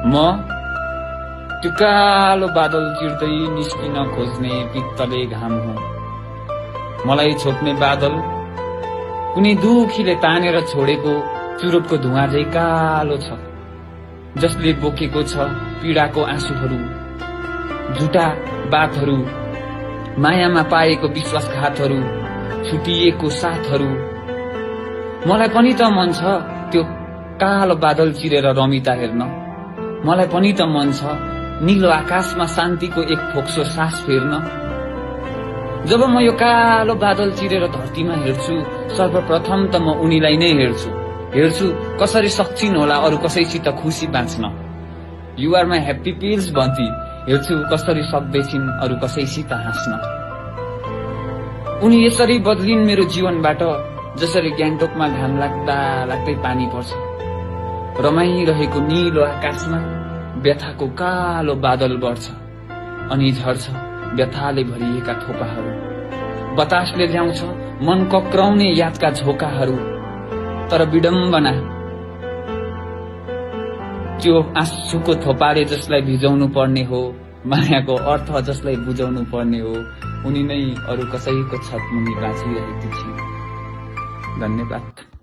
म त्यो कालो बादल चिर्दै निस्किन खोज्ने पित्तले घाम हुँ। मलाई छोप्ने बादल कुनै दुखीले तानेर छोडेको चुरोटको धुवाँ झै कालो छ, जसले बोकेको छ पीडाको आँसुहरू, झुटा बातहरू, मायामा पाएको विश्वासघातहरू, छुटिएको साथहरू। मलाई पनि त मन छ त्यो कालो बादल चिरेर रमिता हेर्न। मलाई पनि त मन छ नीलो आकाशमा शान्तिको एक फोक्सो सास फेर्न। जब म यो कालो बादल चिरेर धरतीमा हेर्छु, सर्वप्रथम त म उनीलाई नै हेर्छु कसरी सक्छिन् होला अरू कसैसित खुसी बाँच्न। You are my happy pills भन्ती हेर्छु कसरी सक्दैछिन् अरू कसैसित हाँस्न। उनी यसरी बदलिन् मेरो जीवनबाट, जसरी ग्याङ्टोकमा घाम लाग्दा लाग्दै पानी पर्छ। रमाइरहेको नीलो आकाशमा व्यथाको कालो बादल बढ्छ अनि झर्छ व्यथाले भरिएका थोपाहरू। बतासले ल्याउँछ मन कक्राउने यादका झोकाहरू। तर विडम्बना, त्यो आँसुको थोपाले जसलाई भिजाउनु पर्ने हो, मायाको अर्थ जसलाई बुझाउनु पर्ने हो, उनी नै अरू कसैको छत मुनि बाँचिरहेकी छिन्। धन्यवाद।